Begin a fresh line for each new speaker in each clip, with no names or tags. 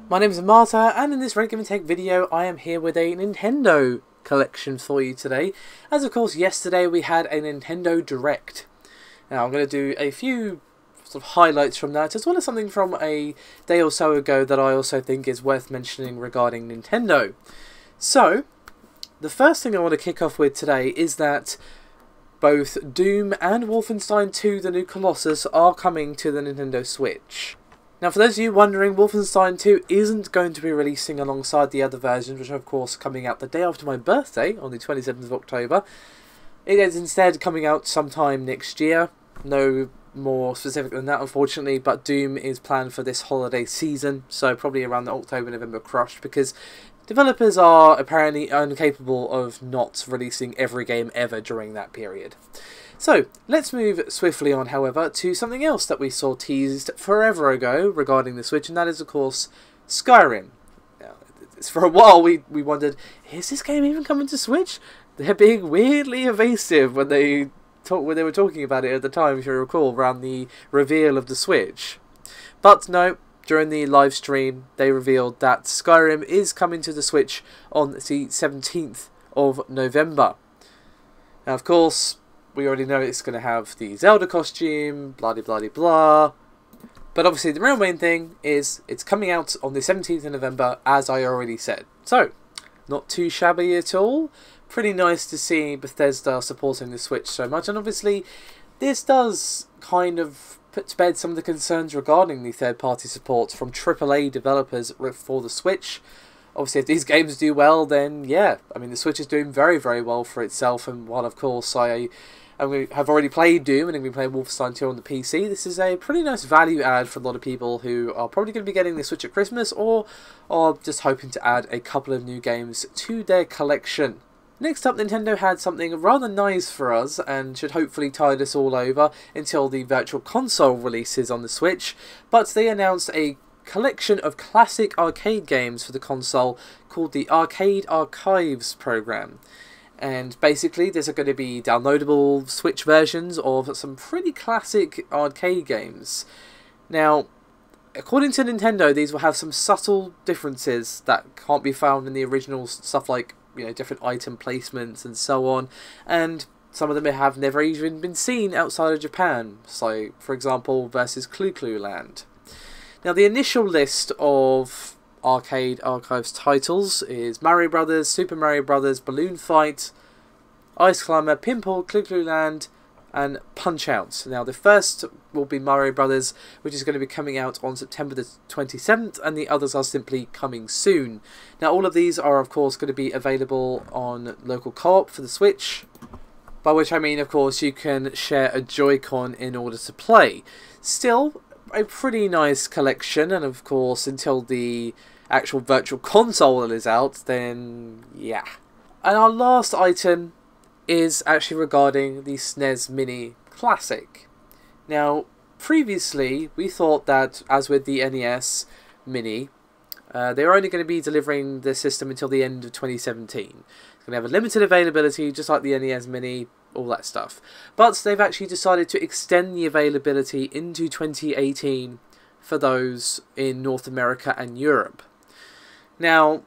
My name is Marta, and in this Red Give and Take video I am here with a Nintendo collection for you today. As of course yesterday we had a Nintendo Direct. Now I'm going to do a few sort of highlights from that, as well as something from a day or so ago that I also think is worth mentioning regarding Nintendo. So, the first thing I want to kick off with today is that both Doom and Wolfenstein 2 The New Colossus are coming to the Nintendo Switch. Now for those of you wondering, Wolfenstein 2 isn't going to be releasing alongside the other versions, which are of course coming out the day after my birthday, on the 27th of October. It is instead coming out sometime next year. No more specific than that unfortunately, but Doom is planned for this holiday season, so probably around the October-November crush, because developers are apparently incapable of not releasing every game ever during that period. So, let's move swiftly on, however, to something else that we saw teased forever ago regarding the Switch, and that is, of course, Skyrim. Now, for a while we wondered, is this game even coming to Switch? They're being weirdly evasive when they were talking about it at the time, if you recall, around the reveal of the Switch. But no, during the live stream, they revealed that Skyrim is coming to the Switch on the 17th of November. Now, of course, we already know it's going to have the Zelda costume, blah de blah de blah. But obviously the real main thing is it's coming out on the 17th of November, as I already said. So, not too shabby at all. Pretty nice to see Bethesda supporting the Switch so much. And obviously this does kind of put to bed some of the concerns regarding the third-party support from AAA developers for the Switch. Obviously, if these games do well, then yeah, I mean, the Switch is doing very, very well for itself. And while, of course, I have already played Doom and I've been playing Wolfenstein 2 on the PC, this is a pretty nice value add for a lot of people who are probably going to be getting the Switch at Christmas, or are just hoping to add a couple of new games to their collection. Next up, Nintendo had something rather nice for us, and should hopefully tide us all over until the Virtual Console releases on the Switch, but they announced a collection of classic arcade games for the console called the Arcade Archives program. And basically these are going to be downloadable Switch versions of some pretty classic arcade games. Now, according to Nintendo, these will have some subtle differences that can't be found in the original stuff, like, you know, different item placements and so on, and some of them have never even been seen outside of Japan, so for example versus Clu Clu Land. Now, the initial list of Arcade Archives titles is Mario Brothers, Super Mario Brothers, Balloon Fight, Ice Climber, Pinball, Clu Clu Land, and Punch-Out. Now, the first will be Mario Brothers, which is going to be coming out on September the 27th, and the others are simply coming soon. Now, all of these are, of course, going to be available on local co-op for the Switch, by which I mean, of course, you can share a Joy-Con in order to play. Still, a pretty nice collection, and of course, until the actual Virtual Console is out, then yeah. And our last item is actually regarding the SNES Mini Classic. Now, previously we thought that, as with the NES Mini, they were only going to be delivering the system until the end of 2017. It's going to have a limited availability, just like the NES Mini, all that stuff. But they've actually decided to extend the availability into 2018 for those in North America and Europe. Now,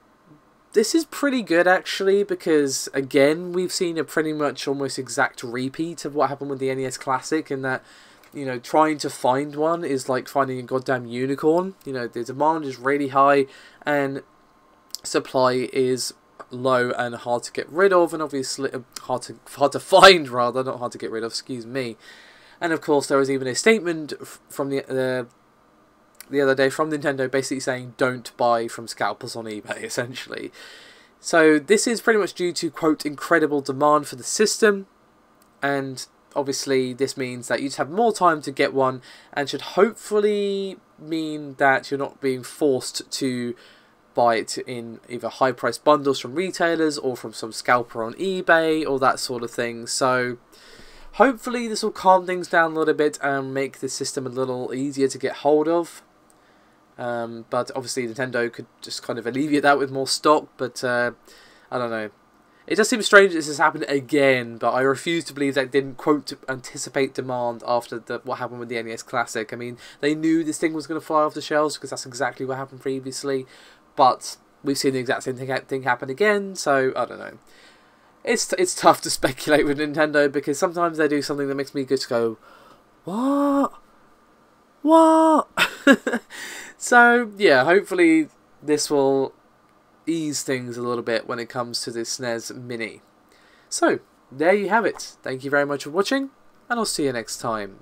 this is pretty good actually, because again, we've seen a pretty much almost exact repeat of what happened with the NES Classic, in that, you know, trying to find one is like finding a goddamn unicorn. You know, the demand is really high and supply is low and hard to get rid of, and obviously hard to find rather, not hard to get rid of, excuse me. And of course there was even a statement from the other day from Nintendo basically saying don't buy from scalpers on eBay, essentially. So this is pretty much due to, quote, incredible demand for the system, and obviously this means that you just have more time to get one, and should hopefully mean that you're not being forced to buy it in either high price bundles from retailers or from some scalper on eBay or that sort of thing. So hopefully this will calm things down a little bit and make the system a little easier to get hold of. But obviously Nintendo could just kind of alleviate that with more stock, but I don't know. It does seem strange this has happened again, but I refuse to believe that didn't, quote, anticipate demand after what happened with the NES Classic. I mean, they knew this thing was going to fly off the shelves because that's exactly what happened previously, but we've seen the exact same thing happen again, so I don't know. It's tough to speculate with Nintendo because sometimes they do something that makes me just go, what? What? So, yeah, hopefully this will ease things a little bit when it comes to this SNES Mini. So, there you have it. Thank you very much for watching, and I'll see you next time.